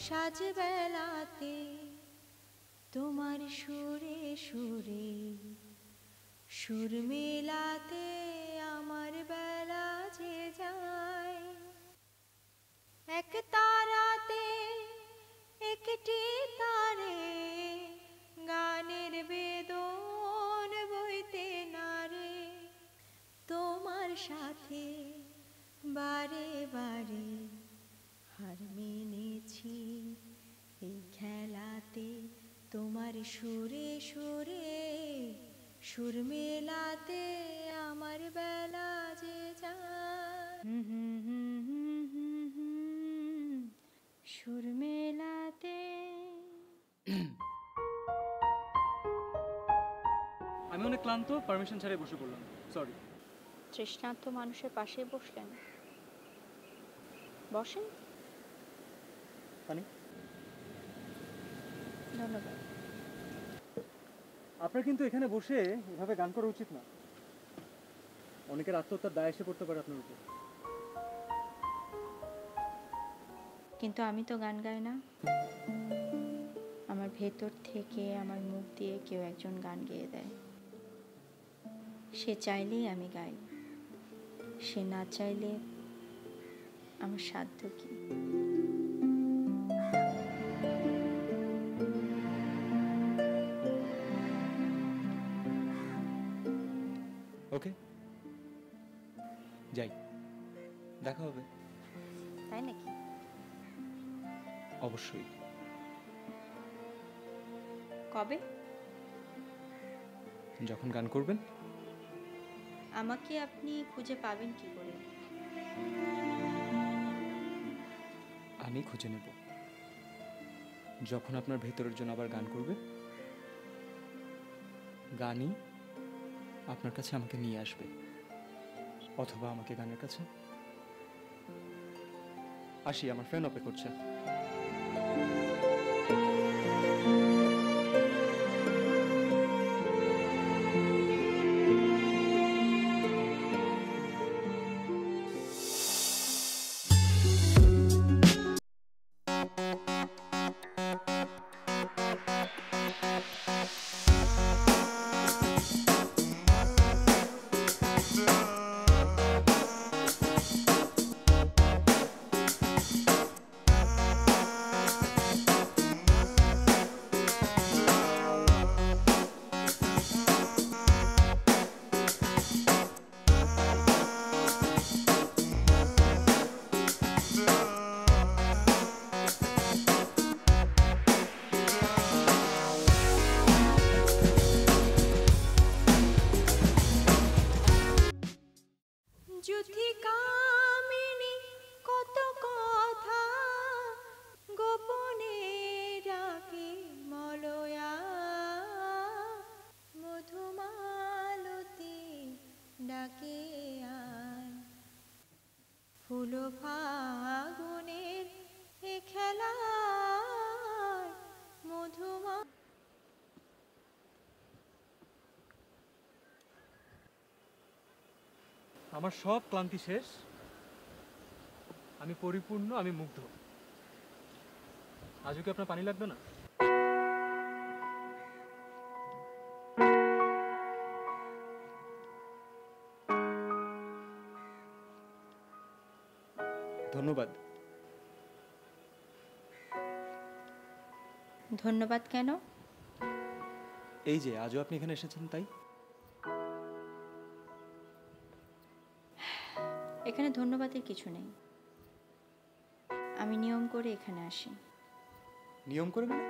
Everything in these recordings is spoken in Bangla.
সাজ বেলাতে তোমার সুরে সুরে সুর মেলাতে আমার বেলা যে যায় এক তারাতে একটি তারে গানের বেদন বইতে নারে তোমার সাথে বারে বারে হার মেনেছি এই খেলাতে তোমার সুরে সুরে সুর মেলাতে আমার বেলা যে যায় সুর মেলাতে। আমি অনেক ক্লান্ত, পারমিশন ছাড়াই বসে পড়লাম, সরি। তৃষ্ণার্ত মানুষের পাশে বসলেন, বসেন। পানি? ধন্যবাদ। আপনার কিন্তু এখানে বসে এভাবে গান করা উচিত না, অনেকের আত্মহত্যার দায় এসে পড়তে পারে আপনার উপর। কিন্তু আমি তো গান গাই না, আমার ভেতর থেকে আমার মুখ দিয়ে কেউ একজন গান গেয়ে দেয়। সে চাইলেই আমি গাই, সে না চাইলে আমার সাধ্য কি? ওকে, যাই, দেখা হবে। তাই নাকি? অবশ্যই। কবে? যখন গান করবেন। আমাকে আপনি খুঁজে পাবেন কি করে? আমি খুঁজে নেব, যখন আপনার ভেতরের জন্য আবার গান করবে, গানই আপনার কাছে আমাকে নিয়ে আসবে, অথবা আমাকে গানের কাছে। আসি, আমার ফ্রেন্ড অপেক্ষা করছে। যুথিকামিনী কত কথা গোপনে ডাকে মলয়া, মধুমালতী ডাকে আয়, ফুল ফাগুনের এ খেলায় মধুমা। আমার সব ক্লান্তি শেষ, আমি পরিপূর্ণ, আমি মুগ্ধ। আজও কি আপনার পানি লাগবে না? ধন্যবাদ। ধন্যবাদ কেন? এই যে আজও আপনি এখানে এসেছেন, তাই। এখানে ধন্যবাদের কিছু নেই, আমি নিয়ম করে এখানে আসি। নিয়ম করে মানে?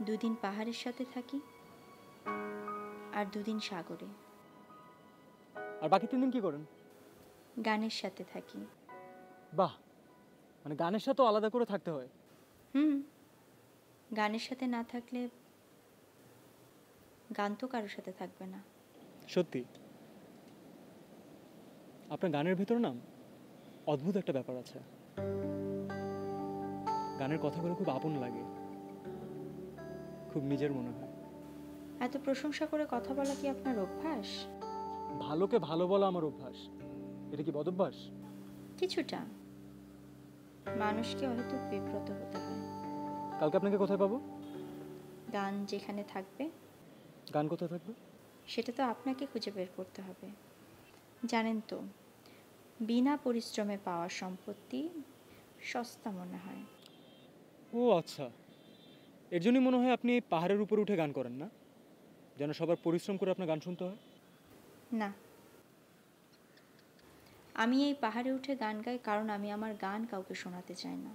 দুদিন পাহাড়ের সাথে থাকি আর দুদিন সাগরে। আর বাকি 3 দিন কি করেন? গানের সাথে থাকি। বাহ, মানে গানের সাথেও আলাদা করে থাকতে হয়? গানের সাথে না থাকলে গান তো কারোর সাথে থাকবে না। সত্যি আপনার গানের ভেতর না অদ্ভুত একটা ব্যাপার আছে। গানের কথাগুলো খুব আপন লাগে, খুব নিজের মনে হয়। এত প্রশংসা করে কথা বলা কি আপনার অভ্যাস? ভালোকে ভালো বলা আমার অভ্যাস। এটা কি বদঅভ্যাস? কিছুটা। মানুষকে হয়তো বিব্রত হতে হয়। কালকে আপনাকে কোথায় পাবো? গান যেখানে থাকবে। গান কোথায় থাকবে? সেটা তো আপনাকে খুঁজে বের করতে হবে। জানেন তো, বিনা পরিশ্রমে পাওয়া সম্পত্তি সস্তা মনে হয়। ও আচ্ছা, এর জন্যই মনে হয় আপনি এই পাহাড়ের উপর উঠে গান করেন না, যেন সবার পরিশ্রম করে আপনার গান শুনতে হয়। না, আমি এই পাহাড়ে উঠে গান গাই কারণ আমি আমার গান কাউকে শোনাতে চাই না।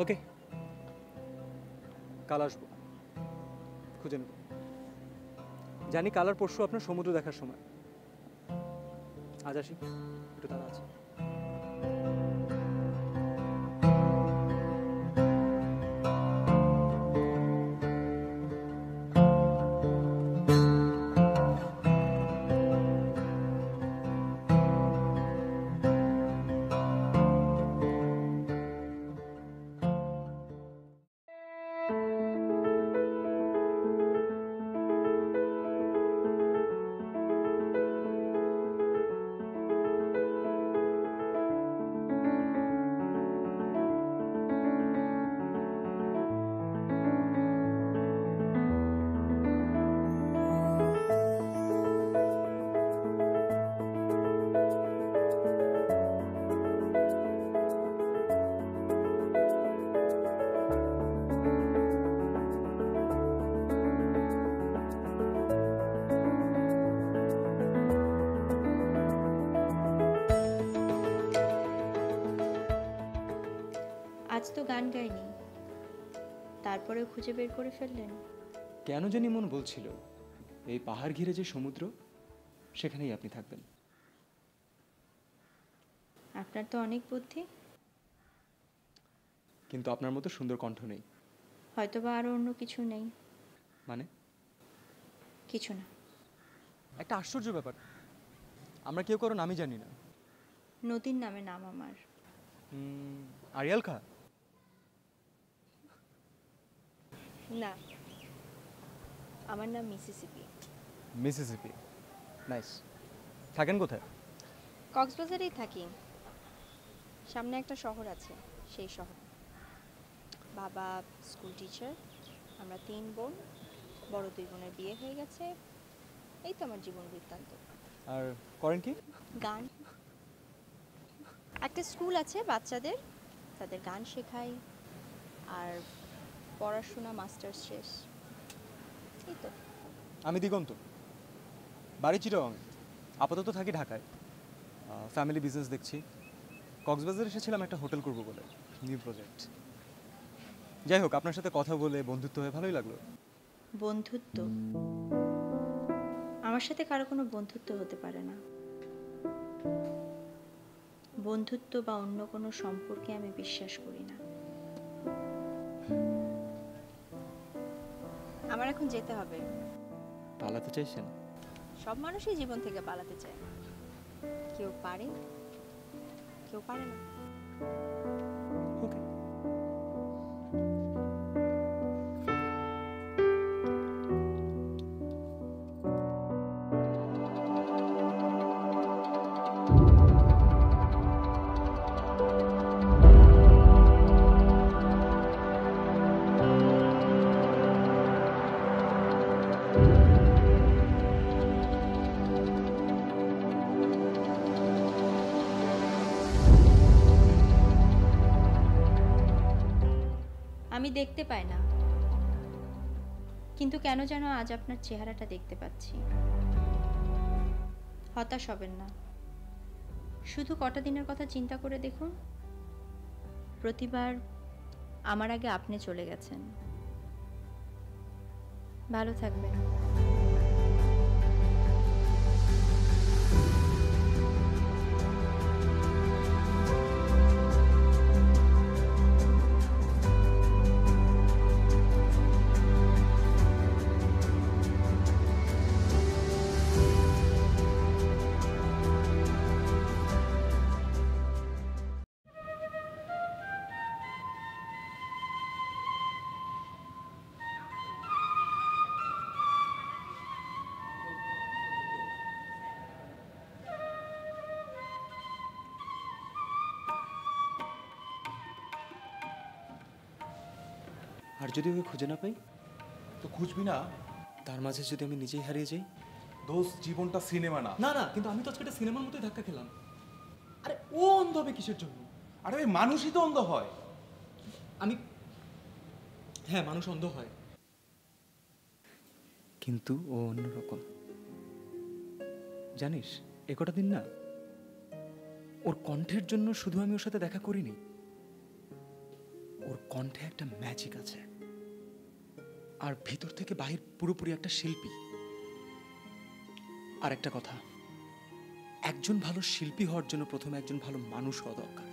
ওকে, কাল আসবো, খুঁজে নেব। জানি কাল আর পরশু আপনার সমুদ্র দেখার সময়। আজ আসি, একটু তাড়া আছে। আজ তো গান গাইনি, তারপরেও খুঁজে বের করে ফেললেন। কেন জানি মন বলছিল এই পাহাড় ঘিরে যে সমুদ্র, সেখানেই আপনি থাকবেন। আপনার তো অনেক বুদ্ধি। কিন্তু আপনার মতো সুন্দর কণ্ঠ নেই। হয়তোবা আরো অন্য কিছু নেই। মানে? কিছু না। একটা আশ্চর্য ব্যাপার, আমরা কেউ কারো নামই জানি না। নদীর নামে নাম আমার। আরিয়াল খা? না, আমার নাম মিসিসিপি। Mississippi, nice. থাকেন কোথায়? কক্সবাজারেই থাকি। সামনে একটা শহর আছে, সেই শহর। বাবা স্কুল টিচার, আমরা 3 বোন, বড় 2 বোনের বিয়ে হয়ে গেছে। এই তো আমার জীবন বৃত্তান্ত। আর করেন কি? গান। একটা স্কুল আছে বাচ্চাদের, তাদের গান শেখাই। আর পড়াশোনা মাস্টার্স শেষ। এই তো। আমি দিগন্ত, বাড়ি চিটাগাং, আপাতত থাকি ঢাকায়। ফ্যামিলি বিজনেস দেখছি। কক্সবাজার এসেছিলাম একটা হোটেল করবো বলে, নিউ প্রজেক্ট। যাই হোক, আপনার সাথে কথা বলে বন্ধুত্ব হয়ে ভালোই লাগলো। বন্ধুত্ব? আমার সাথে কারো কোনো বন্ধুত্ব হতে পারে না। বন্ধুত্ব বা অন্য কোনো সম্পর্কে আমি বিশ্বাস করি না। আমার এখন যেতে হবে। পালাতে চাইছেন? সব মানুষই জীবন থেকে পালাতে চায়। কেউ পারে, কেউ পারে না। ওকে। আমি দেখতে পাই না, কিন্তু কেন যেন আজ আপনার চেহারাটা দেখতে পাচ্ছি। হতাশ হবেন না, শুধু কটা দিনের কথা চিন্তা করে দেখুন। প্রতিবার আমার আগে আপনি চলে গেছেন। ভালো থাকবেন। আর যদি ওকে খুঁজে না পাই, তো খুঁজবি না? তার মাঝে যদি আমি নিজেই হারিয়ে যাই? দোস্ত, জীবনটা সিনেমা না। না না, কিন্তু আমি তো আজকে একটা সিনেমার মতোই ধাক্কা খেলাম। আরে ও অন্ধ হবে কিসের জন্য? আরে ওই মানুষই তো অন্ধ হয়। হ্যাঁ, মানুষ অন্ধ হয়, কিন্তু ও অন্যরকম। জানিস, এ কটা দিন না ওর কণ্ঠের জন্য শুধু আমি ওর সাথে দেখা করিনি, ওর কণ্ঠে একটা ম্যাজিক আছে, আর ভিতর থেকে বাহির পুরোপুরি একটা শিল্পী। আর একটা কথা, একজন ভালো শিল্পী হওয়ার জন্য প্রথমে একজন ভালো মানুষ হওয়া দরকার।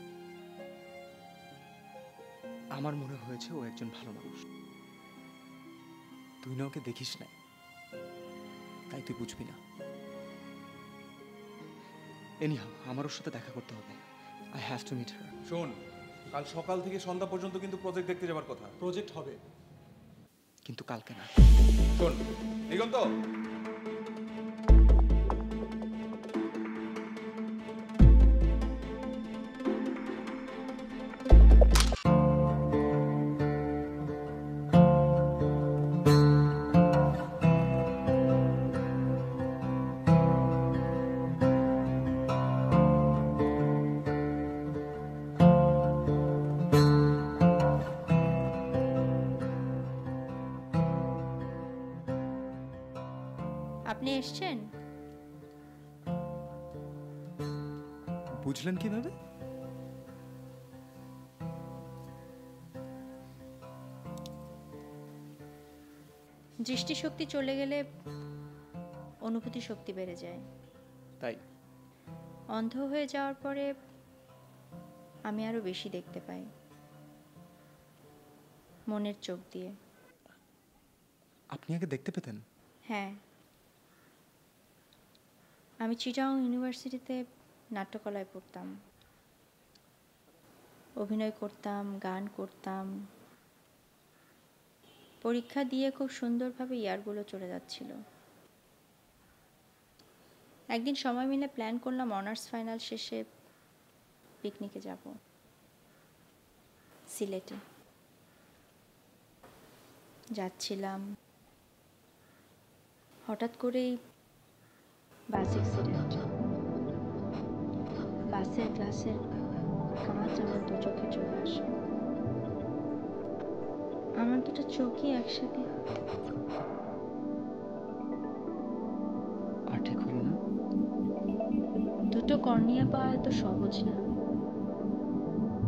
আমার মনে হয়েছে ও একজন ভালো মানুষ। তুই না ওকে দেখিস নাই, তাই তুই বুঝবি না। এনিহাউ, আমার ওর সাথে দেখা করতে হবে। I have to meet her. শোন, কাল সকাল থেকে সন্ধ্যা পর্যন্ত কিন্তু প্রজেক্ট দেখতে যাবার কথা। প্রজেক্ট হবে, কিন্তু কালকে না। শোন দিগন্ত, আপনি এসছেন? বুঝলেন কিভাবে? দৃষ্টিশক্তি চলে গেলে অনুভূতি শক্তি বেড়ে যায়। তাই অন্ধ হয়ে যাওয়ার পরে আমি আরো বেশি দেখতে পাই, মনের চোখ দিয়ে। আপনি আগে দেখতে পেতেন? হ্যাঁ, আমি চিটাগং ইউনিভার্সিটিতে নাট্যকলায় পড়তাম, অভিনয় করতাম, গান করতাম। পরীক্ষা দিয়ে খুব সুন্দরভাবে ইয়ারগুলো চলে যাচ্ছিল। একদিন সময় মিলে প্ল্যান করলাম অনার্স ফাইনাল শেষে পিকনিকে যাব সিলেটে। যাচ্ছিলাম, হঠাৎ করেই বাস অ্যাক্সিডেন্ট। বাসের গ্লাসের কাঁচ আমার দু চোখে চলে আসে। আমার দুটো চোখই একসাথে। আর ঠিক হলো না? দুটো কর্নিয়া পাওয়া এত সহজ না,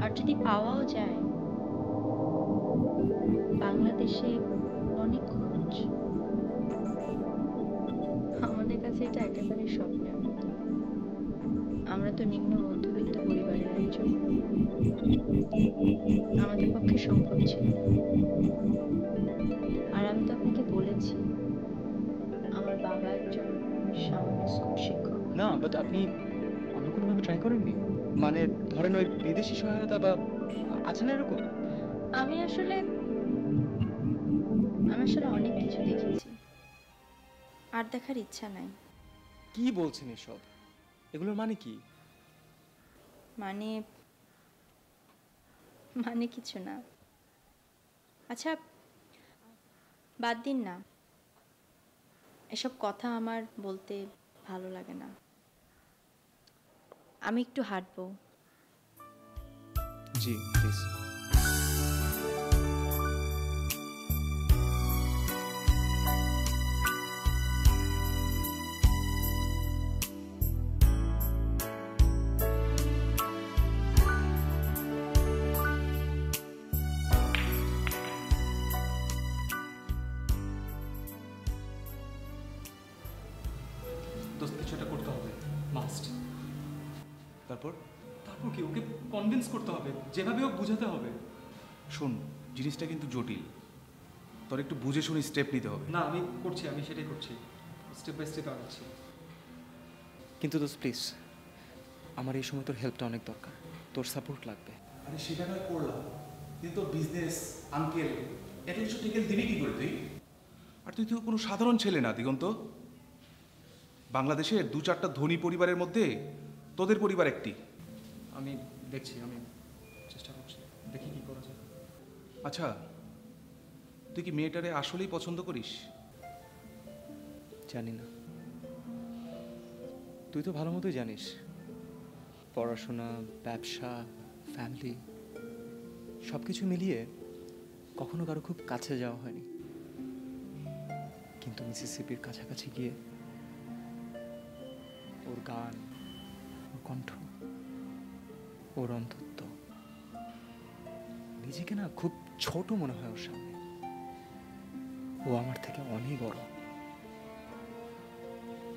আর যদি পাওয়াও যায় বাংলাদেশে অনেক খরচ। আমাদের কাছে এটা একেবারে স্বপ্নের মতো। আমরা তো নিম্ন মধ্যবিত্ত পরিবারের একজন, আমাদের পক্ষে সম্ভব ছিল। আর আমি তো আপনাকে বলেছি আমার বাবা একজন সামান্য স্কুল শিক্ষক। না, বাট আপনি অন্য কোনোভাবে ট্রাই করেননি? মানে ধরেন ওই বিদেশি সহায়তা বা আছে না এরকম? আমি আসলে অনেক কিছু দেখেছি, আর দেখার ইচ্ছা নাই। কি বলছেন এসব? এগুলোর মানে কি? মানে মানে কিছু না। আচ্ছা বাদ দিন না, এসব কথা আমার বলতে ভালো লাগে না। আমি একটু হাঁটবো। জি প্লিজ। দোস্ত, কিছু একটা করতে হবে, মাস্ট। তারপর তারপর কি? ওকে কনভিন্স করতে হবে, যেভাবে হোক বুঝাতে হবে। শোন, জিনিসটা কিন্তু জটিল, তোর একটু বুঝে শুনে স্টেপ নিতে হবে। না, আমি করছি, আমি সেটাই করছি, স্টেপ বাই স্টেপ আগাচ্ছি। কিন্তু দোস্ত প্লিজ, আমার এই সময় তোর হেল্পটা অনেক দরকার, তোর সাপোর্ট লাগবে। আরে সেটা নয় করলাম, কিন্তু তোর বিজনেস, আঙ্কেল, এত কিছু টেকেল দিবি কি করে তুই? আর তুই তো কোনো সাধারণ ছেলে না দিগন্ত। বাংলাদেশের দু চারটা ধনী পরিবারের মধ্যে তোদের পরিবার একটি। আমি দেখছি, আমি চেষ্টা করছি, দেখি কি করা যায়। আচ্ছা, তুই কি মেয়েটারে আসলেই পছন্দ করিস? জানি না, তুই তো ভালো মতোই জানিস, পড়াশোনা, ব্যবসা, ফ্যামিলি সব কিছু মিলিয়ে কখনো কারো খুব কাছে যাওয়া হয়নি। কিন্তু মিসিসিপির কাছাকাছি গিয়ে ওর গান, ওর কণ্ঠ, ওর অন্তত্ব, নিজেকে না খুব ছোট মনে হয় ওর সামনে। ও আমার থেকে অনেক বড়।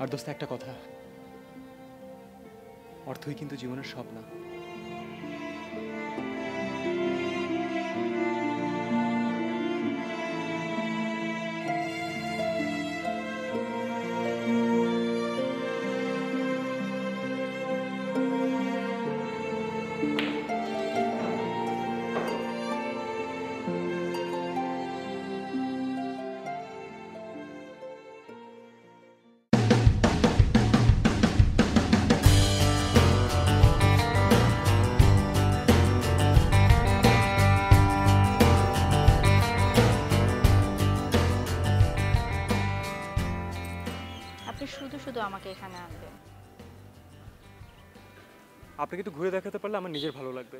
আর দোস্ত, একটা কথা, অর্থই কিন্তু জীবনের সব না। আপনি শুধু শুধু আমাকে এখানে আনবেন। আপনাকে একটু ঘুরে দেখাতে পারলে আমার নিজের ভালো লাগবে।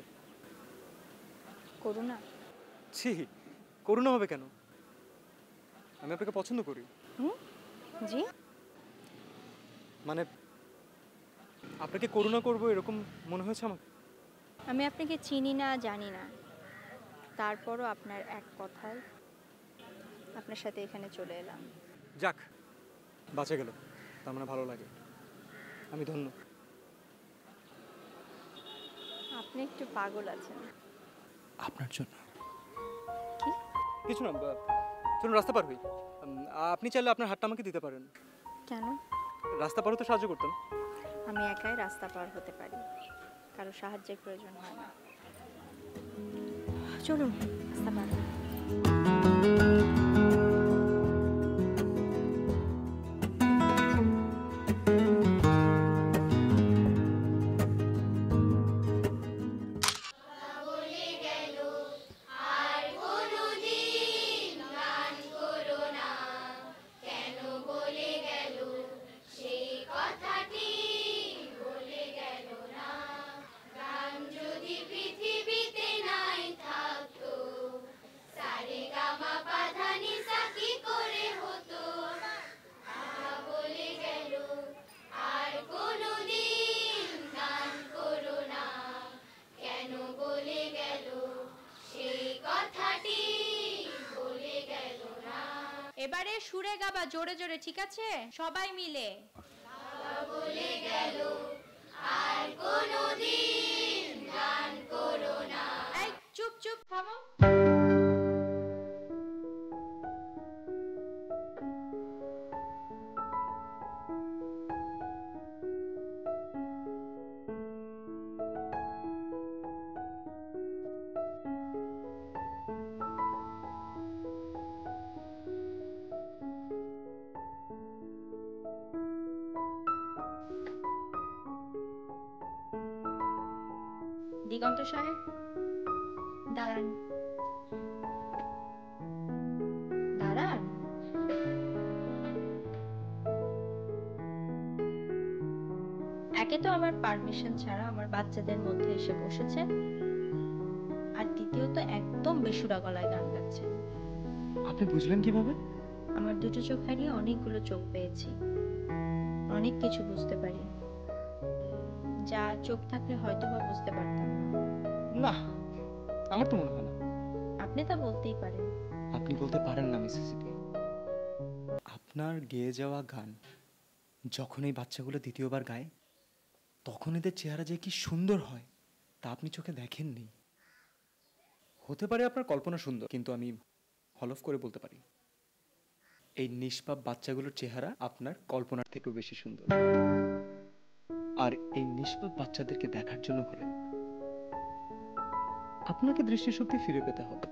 করুণা? ছি, করুণা হবে কেন? আমি আপনাকে পছন্দ করি। জি? মানে আপনাকে করুণা করবো এরকম মনে হয়েছে আমার? আমি আপনাকে চিনি না, জানি না, তারপরও আপনার এক কথায় আপনার সাথে এখানে চলে এলাম। যাক, বাঁচা গেল, তার মানে ভালো লাগে। আমি ধন্য। আপনি একটু পাগল আছেন। আপনার জন্য কি? কিছু না, চলুন রাস্তা পার হই। আপনি চাইলে আপনার হাতটা আমাকে দিতে পারেন। কেন? রাস্তা পার হতে সাহায্য করতাম। আমি একাই রাস্তা পার হতে পারি, কারো সাহায্যের প্রয়োজন হয় না। চলুন রাস্তা পার হই। এবারে সুরে গাবা, জোরে জোরে, ঠিক আছে? সবাই মিলে। এই চুপ চুপ, থামো। দিগন্ত সাহেব, দাঁড়ান দাঁড়ান। একে তো আমার পারমিশন ছাড়া আমার বাচ্চাদের মধ্যে এসে বসেছেন, আর দ্বিতীয়ত একদম বেসুরা গলায় গান গাচ্ছেন। আপনি বুঝলেন কিভাবে? আমার দুটো চোখ হারিয়ে অনেকগুলো চোখ পেয়েছি, অনেক কিছু বুঝতে পারি, যা চোখ থাকলে হয়তো বা বুঝতে পারতাম না। না, আমার তো মনে হয় না। আপনি তা বলতেই পারেন। আপনি বলতে পারেন না মিসিসিপি। আপনার গেয়ে যাওয়া গান যখন এই বাচ্চাগুলো দ্বিতীয়বার গায়, তখন এদের চেহারা যে কি সুন্দর হয় তা আপনি চোখে দেখেননি। হতে পারে আপনার কল্পনা সুন্দর, কিন্তু আমি হলফ করে বলতে পারি এই নিষ্পাপ বাচ্চাগুলোর চেহারা আপনার কল্পনার থেকেও বেশি সুন্দর। আর এই নিষ্পাপ বাচ্চাদেরকে দেখার জন্য হলে আপনাকে দৃষ্টিশক্তি ফিরে পেতে হবে।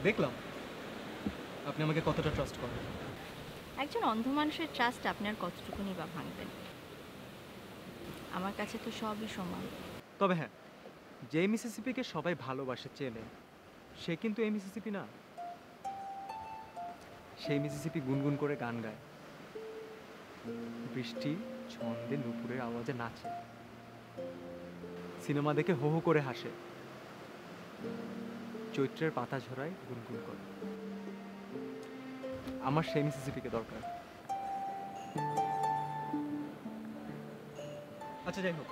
দেখলাম আপনি আমাকে কতটা ট্রাস্ট করেন। একজন অন্ধ মানুষের ট্রাস্ট আপনি আর কতটুকুনি বা ভাঙবেন? আমার কাছে তো সবই সমান। তবে হ্যাঁ, যে মিসিসিপিকে সবাই ভালোবাসে চেনে, সে কিন্তু এই মিসিসিপি না। সেই মিসিসিপি গুনগুন করে গান গায়, বৃষ্টি ছন্দে নুপুরের আওয়াজে নাচে, সিনেমা দেখে হো হো করে হাসে, চৈত্রের পাতা ঝরায় গুনগুন করে। আমার সেই মিসিসিপিকে দরকার। আচ্ছা যাই হোক,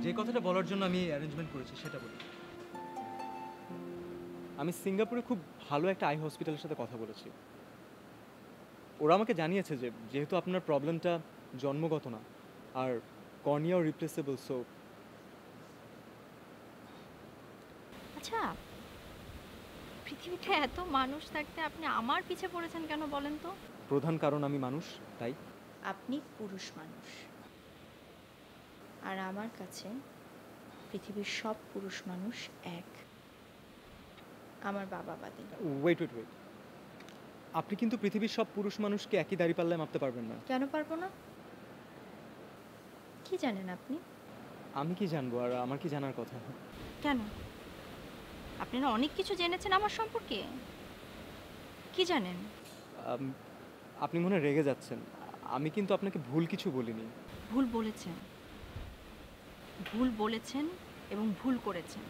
যে কথাটা বলার জন্য আমি অ্যারেঞ্জমেন্ট করেছি সেটা বলি। আমি সিঙ্গাপুরে খুব ভালো একটা আই হসপিটালের সাথে কথা বলেছি। ওরা আমাকে জানিয়েছে যে যেহেতু আপনার প্রবলেমটা জন্মগত না আর কর্নিয়াও রিপ্লেসেবল, সো আচ্ছা, পৃথিবীতে এত মানুষ থাকতে আপনি আমার পিছে পড়েছেন কেন বলেন তো? প্রধান কারণ আমি মানুষ, তাই। আপনি পুরুষ মানুষ, আর আমার কাছে পৃথিবীর সব পুরুষ মানুষ এক, আমার বাবা বাদে। ওয়েট ওয়েট ওয়েট, আপনি কিন্তু পৃথিবীর সব পুরুষ মানুষকে একই দাঁড়িপাল্লায় মাপতে পারবেন না। কেন পারবো না? কি জানেন আপনি? আমি কি জানবো, আর আমার কি জানার কথা? কেন? আপনি না অনেক কিছু জেনেছেন আমার সম্পর্কে। কি জানেন? আপনি মনে হয় রেগে যাচ্ছেন। আমি কিন্তু আপনাকে ভুল কিছু বলিনি। ভুল বলেছেন, ভুল বলেছেন এবং ভুল করেছেন।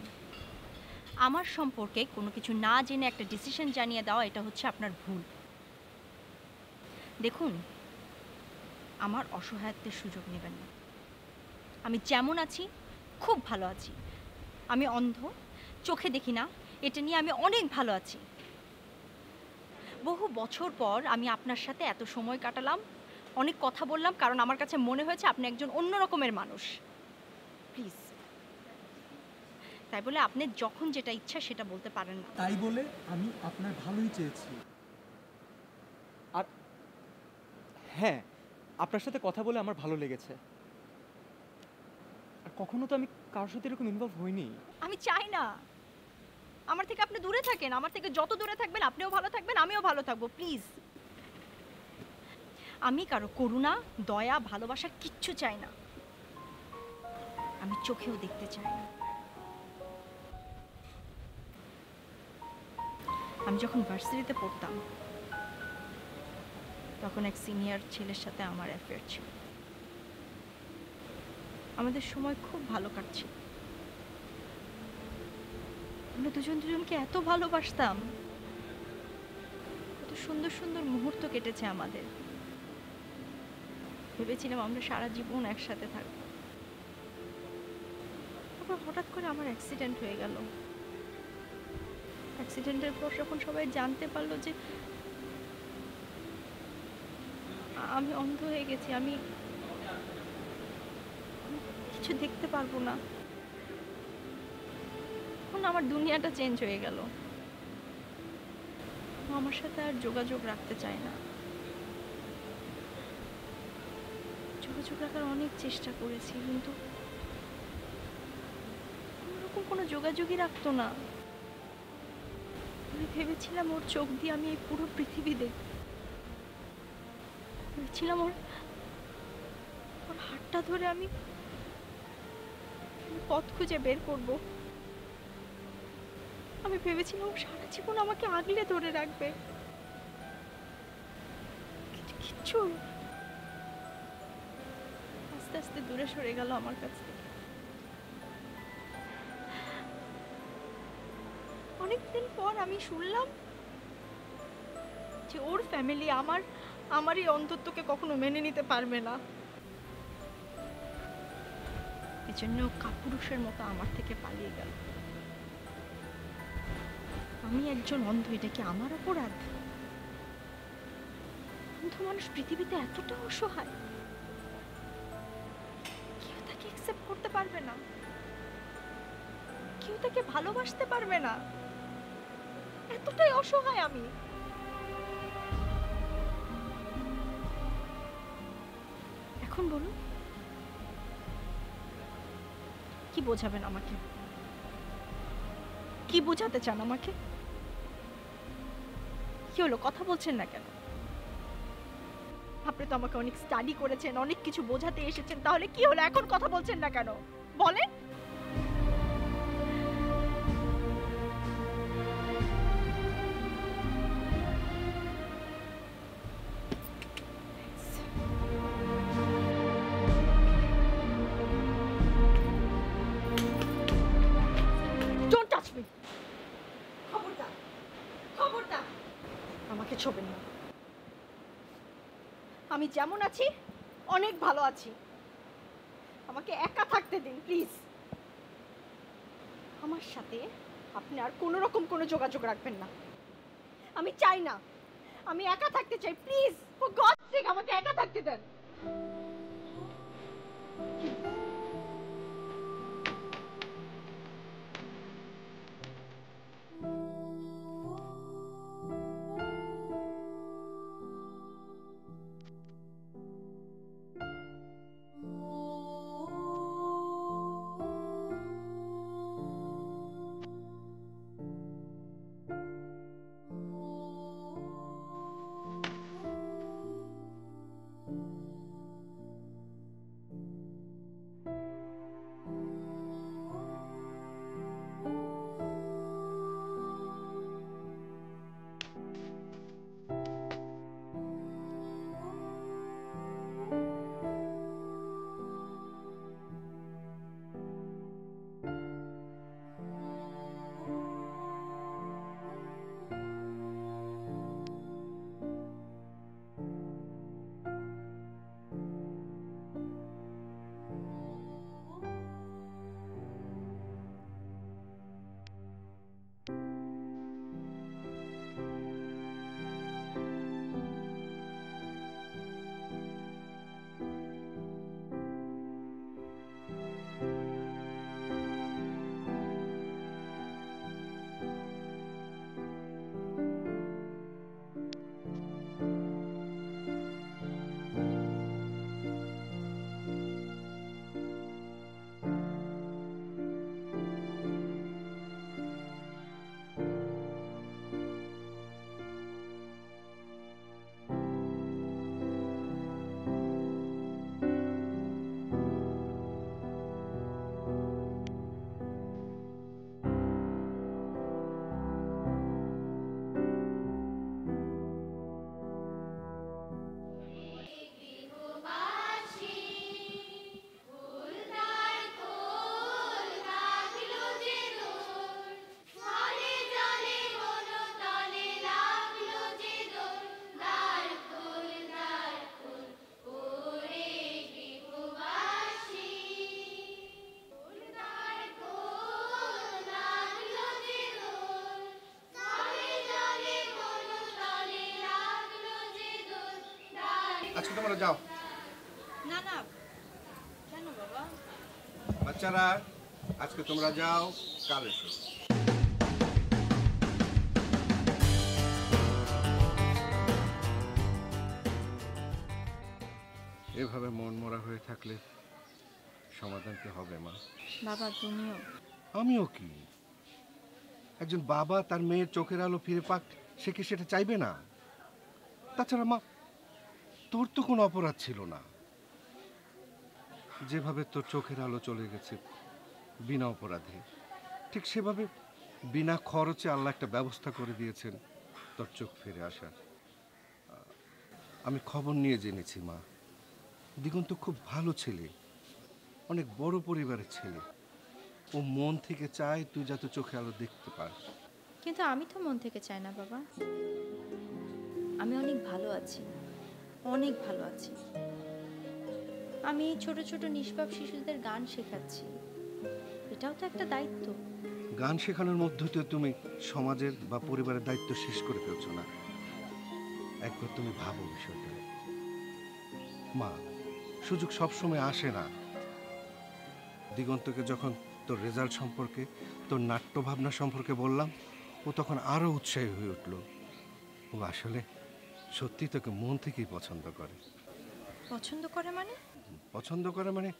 আমার সম্পর্কে কোনো কিছু না জেনে একটা ডিসিশন জানিয়ে দেওয়া, এটা হচ্ছে আপনার ভুল। দেখুন, আমার অসহায়ত্বের সুযোগ নেবেন না। আমি যেমন আছি খুব ভালো আছি। আমি অন্ধ, চোখে দেখি না, এটা নিয়ে আমি অনেক ভালো আছি। বহু বছর পর আমি আপনার সাথে এত সময় কাটালাম, অনেক কথা বললাম, কারণ আমার কাছে মনে হয়েছে আপনি একজন অন্য রকমের মানুষ। প্লিজ, তাই বলে আপনি যখন যেটা ইচ্ছা সেটা বলতে পারেন না। তাই বলে আমি আপনার ভালোই চেয়েছি। আর হ্যাঁ, আপনার সাথে কথা বলে আমার ভালো লেগেছে। আর কখনো তো আমি কারোর সাথে এরকম ইনভলভ হইনি। আমি চাই না আমার থেকে আপনি দূরে থাকেন। আমার থেকে যত দূরে থাকবেন আপনিও ভালো থাকবেন, আমিও ভালো থাকবো। প্লিজ, আমি কারো করুণা, দয়া, ভালোবাসা কিচ্ছু চাই না। আমি চোখেও দেখতে চাই না। আমি যখন ভার্সিটিতে পড়তাম তখন এক সিনিয়র ছেলের সাথে আমার অ্যাফেয়ার ছিল। আমাদের সময় খুব ভালো কাটছিল। আমরা দুজন দুজনকে এত ভালোবাসতাম, কত সুন্দর সুন্দর মুহূর্ত কেটেছে আমাদের। ভেবেছিলাম আমরা সারা জীবন একসাথে থাকবো। তারপর হঠাৎ করে আমার অ্যাক্সিডেন্ট হয়ে গেল। অ্যাক্সিডেন্টের পর যখন সবাই জানতে পারলো যে আমি অন্ধ হয়ে গেছি, আমি কিছু দেখতে পারবো না, তখন আমার দুনিয়াটা চেঞ্জ হয়ে গেল। ও আমার সাথে আর যোগাযোগ রাখতে চায় না। যোগাযোগ রাখার অনেক চেষ্টা করেছি, কিন্তু ওরকম কোনো যোগাযোগই রাখতো না। আমি ভেবেছিলাম ওর চোখ দিয়ে আমি এই পুরো পৃথিবী দেখব। ভেবেছিলাম ওর হাতটা ধরে আমি পথ খুঁজে বের করব। আমি ভেবেছিলাম ও সারা জীবন আমাকে আগলে ধরে রাখবে, কিন্তু কিচ্ছু। আস্তে আস্তে দূরে সরে গেল আমার কাছ থেকে। অনেকদিন পর আমি শুনলাম যে ওর ফ্যামিলি আমার এই অন্ধত্বকে কখনো মেনে নিতে পারবে না। এজন্য কাপুরুষের মতো আমার থেকে পালিয়ে গেল। আমি একজন অন্ধ, এটা কি আমার অপরাধ? অন্ধ মানুষ পৃথিবীতে এতটা অসহায়, কেউ তাকে অ্যাকসেপ্ট করতে পারবে না, কেউ তাকে ভালোবাসতে পারবে না। এতটাই অসহায় আমি। এখন বলুন, কি বোঝাবেন আমাকে? কি বোঝাতে চান আমাকে? কি হলো, কথা বলছেন না কেন? আপনি তো আমাকে অনেক স্টাডি করেছেন, অনেক কিছু বোঝাতে এসেছেন, তাহলে কি হলো এখন কথা বলছেন না কেন বলেন? Don't touch me! খবরদার, খবরদার আমাকে ছোবেন না। আমি যেমন আছি অনেক ভালো আছি, আমাকে একা থাকতে দিন প্লিজ। আমার সাথে আপনি আর কোনো রকম কোনো যোগাযোগ রাখবেন না, আমি চাই না, আমি একা থাকতে চাই প্লিজ, ফর গডস সেক আমাকে একা থাকতে দেন। আজকে তোমরা যাও। না না, কেন বাবা? বাচ্চারা আজকে তোমরা যাও, কাল এসো। এভাবে মন মরা হয়ে থাকলে সমাধান কি হবে মা? বাবা তুমিও। আমিও কি? একজন বাবা তার মেয়ের চোখের আলো ফিরে পাক, সে কি সেটা চাইবে না? তাছাড়া মা, তোর তো কোনো অপরাধ ছিল না। যেভাবে তোর চোখের আলো চলে গেছে বিনা অপরাধে, ঠিক সেভাবে বিনা খরচে আল্লাহ একটা ব্যবস্থা করে দিয়েছেন তোর চোখ ফিরে আসার। আমি খবর নিয়ে জেনেছি মা, দিগন্ত খুব ভালো ছেলে, অনেক বড় পরিবারের ছেলে। ও মন থেকে চায় তুই যাতে চোখে আলো দেখতে পাস। কিন্তু আমি তো মন থেকে চাই না বাবা, আমি অনেক ভালো আছি, অনেক ভালো আছি। আমি ছোট ছোট নিষ্পাপ শিশুদের গান শেখাচ্ছি, এটাও তো একটা দায়িত্ব। গান শেখানোর মধ্য দিয়ে তুমি সমাজের বা পরিবারের দায়িত্ব শেষ করে ফেলছো না। একবার তুমি ভাবো বিষয়টা মা, সুযোগ সবসময় আসে না। দিগন্তকে যখন তোর রেজাল্ট সম্পর্কে, তোর নাট্য ভাবনা সম্পর্কে বললাম, ও তখন আরো উৎসাহী হয়ে উঠল। ও আসলে সত্যি তোকে মন থেকেই পছন্দ করে। পছন্দ করে মানে? পছন্দ করে মানে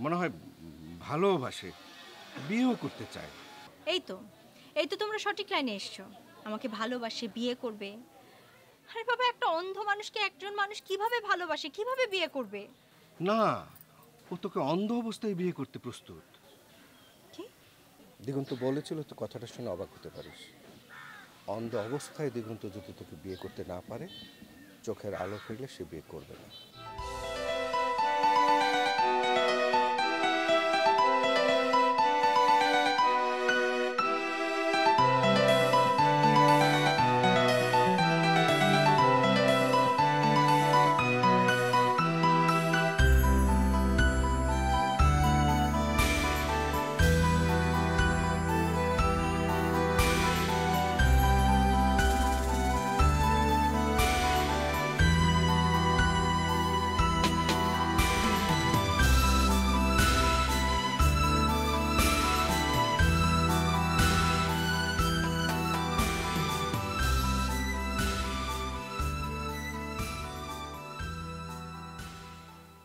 মনে হয় ভালোবাসে, বিয়েও করতে চায়। এই তো তোমরা সঠিক লাইনে এসছো। আমাকে ভালোবাসে, বিয়ে করবে, আরে বাবা, একটা অন্ধ মানুষকে একজন মানুষ কিভাবে ভালোবাসে, কিভাবে বিয়ে করবে? না, ও তোকে অন্ধ অবস্থায় বিয়ে করতে প্রস্তুত। কি? দিগন্ত বলেছিল, তো কথাটা শুনে অবাক হতে পারিস। অন্ধ অবস্থায় দিগন্ত যদি তোকে বিয়ে করতে না পারে, চোখের আলো ফিরলে সে বিয়ে করবে না।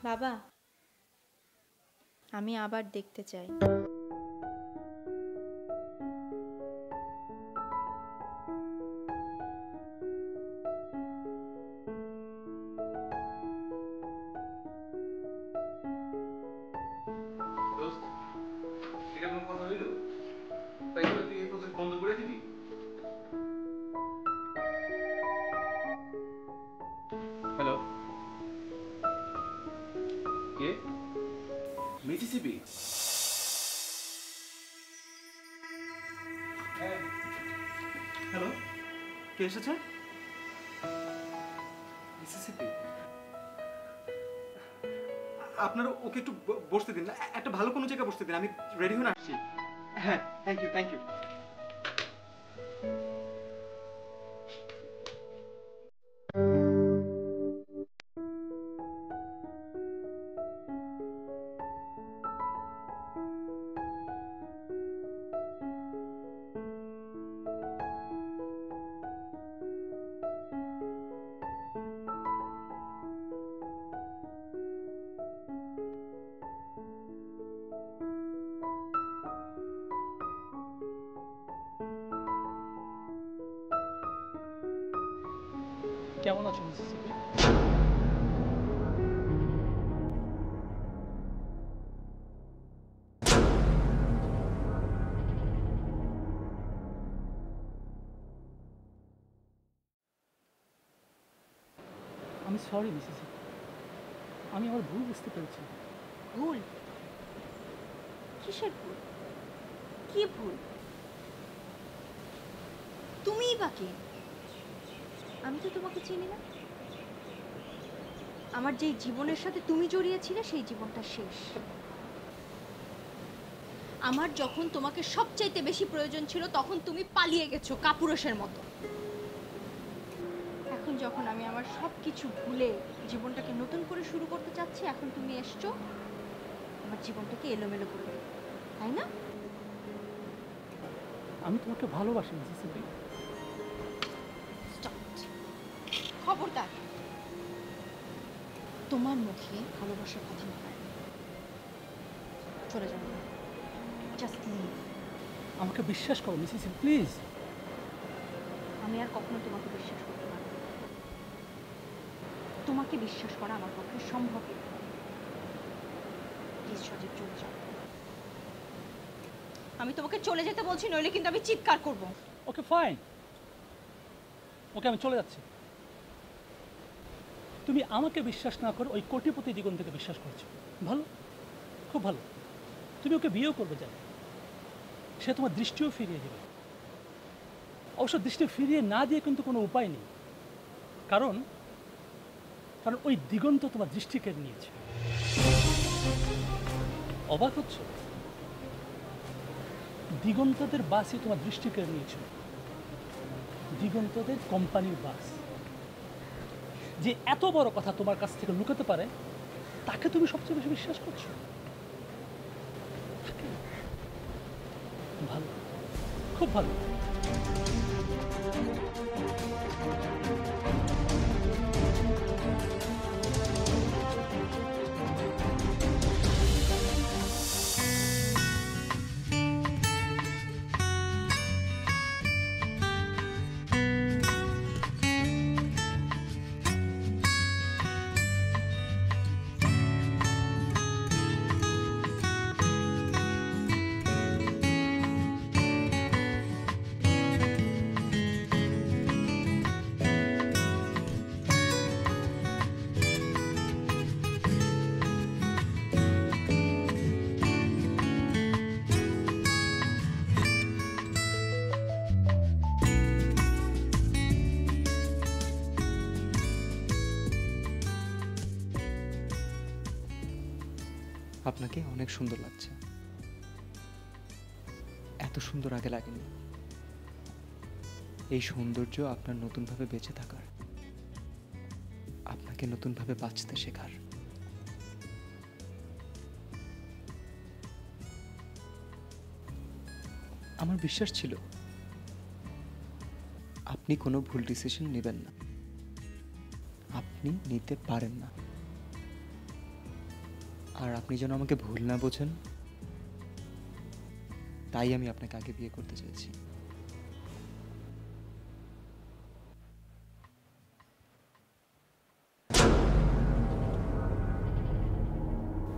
বাবা, আমি আবার দেখতে চাই। দোস্ত, এটা কোনো কথা হইল? তাই বলে তুই এই প্রজেক্ট বন্ধ করে দিবি? হ্যালো, কে? মিসিসিপি? হ্যালো, কে এসেছে? মিসিসিপি। আপনারা ওকে একটু বসতে দিন, একটা ভালো কোনো জায়গায় বসতে দিন, আমি রেডি হয়ে আসছি। হ্যাঁ, থ্যাংক ইউ, থ্যাংক ইউ। কেমন আছো মিসিসিপি? আমি সরি মিসিসিপি, আমি আমার ভুল বুঝতে পেরেছি। ভুল? কিসের ভুল? কি ভুল? তুমিই বা কে? আমি তো তোমাকে চিনি না। আমার যেই জীবনের সাথে তুমি জড়িয়েছিলে সেই জীবনটা শেষ। আমার যখন তোমাকে সবচাইতে বেশি প্রয়োজন ছিল তখন তুমি পালিয়ে গেছো কাপুরুষের মতো। এখন যখন আমি আমার সব কিছু ভুলে জীবনটাকে নতুন করে শুরু করতে চাচ্ছি, এখন তুমি এসছো আমার জীবনটাকে এলোমেলো করে দিতে, তাই না? আমি তোমাকে ভালোবাসি মিসিসিপি। খবরদার, তোমার মুখে ভালোবাসার কথা বলার চলে যাবো। Just leave. আমাকে বিশ্বাস করো মিসিসিপি, প্লিজ। আমি আর কখনো তোমাকে বিশ্বাস করতে পারবো না। তোমাকে বিশ্বাস করা আমার পক্ষে সম্ভব না। প্লিজ সজীব, চলে যাও। আমি তোমাকে চলে যেতে বলছি, নইলে কিন্তু আমি চিৎকার করব। ওকে ফাইন, ওকে আমি চলে যাচ্ছি। তুমি আমাকে বিশ্বাস না করে ওই কোটিপতি দিগন্তকে বিশ্বাস করছো। ভালো, খুব ভালো। তুমি ওকে বিয়েও করবে, জানো সে তোমার দৃষ্টিও ফিরিয়ে দেবে। অবশ্য দৃষ্টি ফিরিয়ে না দিয়ে কিন্তু কোনো উপায় নেই, কারণ কারণ ওই দিগন্ত তোমার দৃষ্টি কেড়ে নিয়েছে। অবাক হচ্ছ? দিগন্তদের বাসই তোমার দৃষ্টি কেড়ে নিয়েছিল। দিগন্তদের কোম্পানির বাস, যে এত বড় কথা তোমার কাছ থেকে লুকাতে পারে, তাকে তুমি সবচেয়ে বেশি বিশ্বাস করছো। ভালো, খুব ভালো। আপনাকে অনেক সুন্দর লাগছে, এত সুন্দর আগে লাগেনি। এই সৌন্দর্য আপনার নতুনভাবে বেঁচে থাকার, আপনাকে নতুনভাবে বাঁচতে শেখার। আমার বিশ্বাস ছিল আপনি কোনো ভুল ডিসিশন নেবেন না, আপনি নিতে পারেন না। আর আপনি যেন আমাকে ভুল না বোঝেন, তাই আমি আপনাকে আগে বিয়ে করতে চেয়েছি।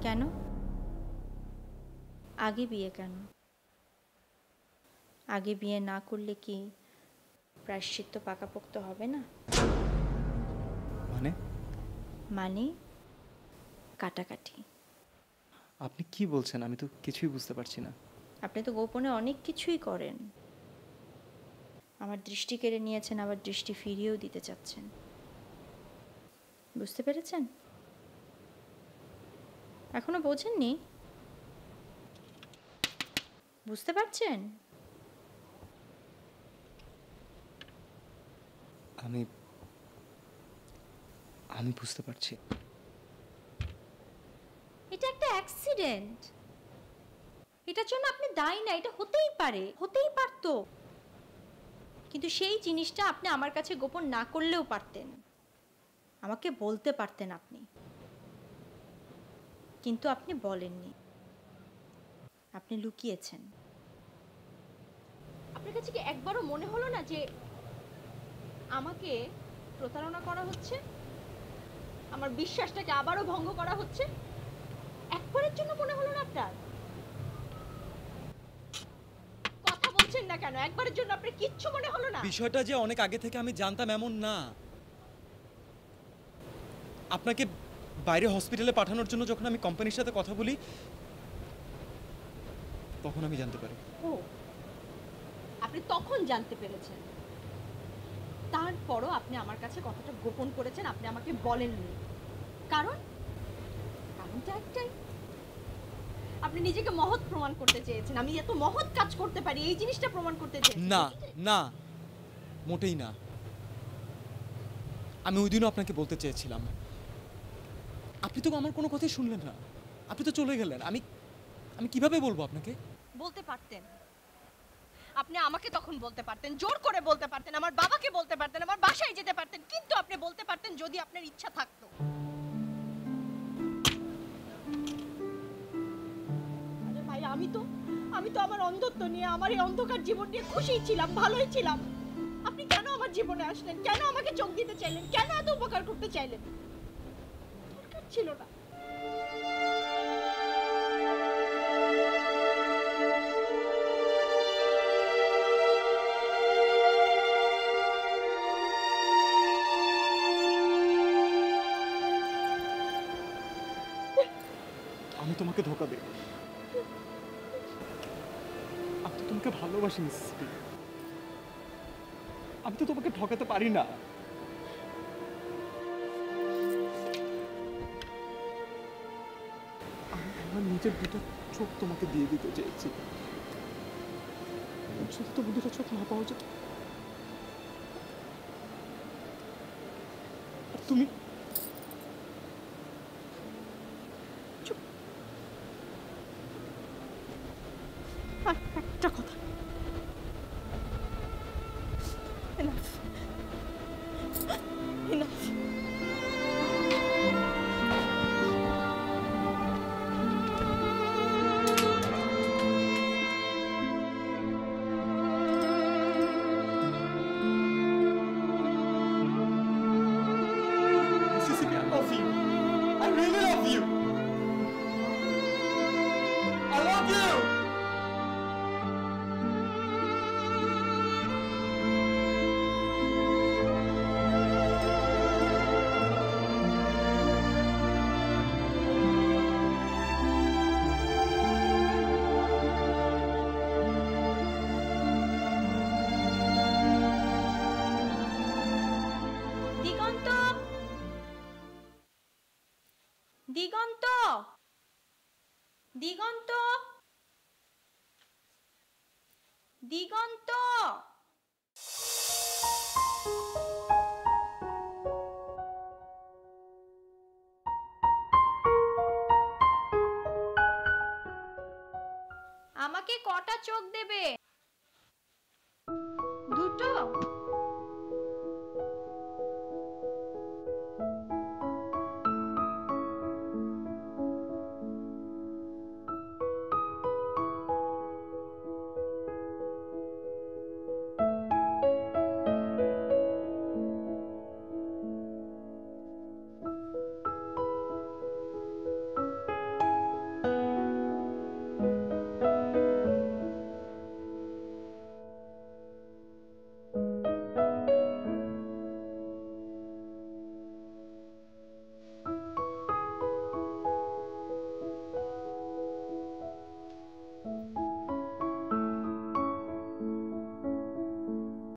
কেন আগে বিয়ে? কেন আগে বিয়ে না করলে কি প্রায়শ্চিত্ত পাকাপোক্ত হবে না? মানে মানে কাটাকাটি। আপনি কি বলছেন? আমি তো কিছুই বুঝতে পারছি না। আপনি তো গোপনে অনেক কিছুই করেন। আমার দৃষ্টি কেড়ে নিয়েছেন, আবার দৃষ্টি ফিরিয়েও দিতে চাচ্ছেন। বুঝতে পেরেছেন? এখনো বোঝেননি? বুঝতে পারছেন? আমি আমি বুঝতে পারছি। এটা একটা অ্যাক্সিডেন্ট, এটার জন্য আপনি দায়ী না। এটা হতেই পারে, হতেই পারতো, কিন্তু সেই জিনিসটা আপনি আমার কাছে গোপন না করলেও পারতেন, আমাকে বলতে পারতেন আপনি, কিন্তু আপনি বলেননি, আপনি লুকিয়েছেন। আপনার কাছে কি একবারও মনে হলো না যে আমাকে প্রতারণা করা হচ্ছে, আমার বিশ্বাসটাকে আবারও ভঙ্গ করা হচ্ছে? একবারের জন্য মনে হলো না আপনার? কথা বলছেন না কেন? একবারের জন্য আপনার কিচ্ছু মনে হলো না? বিষয়টা যে অনেক আগে থেকে আমি জানতাম এমন না। আপনাকে বাইরে হসপিটালে পাঠানোর জন্য যখন আমি কোম্পানির সাথে কথা বলি, তখন আমি জানতে পারি। ও, আপনি তখন জানতে পেরেছেন, তারপরও আপনি আমার কাছে কথাটা গোপন করেছেন, আপনি আমাকে বলেননি। কারণটা একটাই, আপনি নিজেকে মহৎ প্রমাণ করতে চেয়েছেন। আমি এত মহৎ কাজ করতে পারি, এই জিনিসটা প্রমাণ করতে চেয়েছেন। না না, মোটেই না। আমি ওই দিনও আপনাকে বলতে চেয়েছিলাম, আপনি তো আমার কোনো কথাই শুনলেন না, আপনি তো চলে গেলেন। আমি আমি কিভাবে বলবো আপনাকে? বলতে পারতেন, আপনি আমাকে তখন বলতে পারতেন, জোর করে বলতে পারতেন, আমার বাবাকে বলতে পারতেন, আমার বাসায় যেতে পারতেন, কিন্তু আপনি বলতে পারতেন যদি আপনার ইচ্ছা থাকতো। আরে ভাই, আমি তো আমার অন্ধত্ব নিয়ে, আমার এই অন্ধকার জীবন নিয়ে খুশিই ছিলাম, ভালোই ছিলাম। আপনি কেন আমার জীবনে আসলেন? কেন আমাকে চোখ দিতে চাইলেন? কেন এত উপকার করতে চাইলেন? দরকার ছিল না। আমি তোমাকে ধোঁকা দেব? আমি তো তোমাকে ভালোবাসি মিসেস পি। আমি তো তোমাকে ঠকাতে পারি না। আমি আমার নিজের দুটো চোখ তোমাকে দিয়ে দিতে চেয়েছি, যদি তোমার দুটো চোখ না পাওয়া যেত। আর তুমি একটা কথা, enough, enough. দিগন্ত, দিগন্ত। আমাকে কটা চোখ দেবে? দুটো?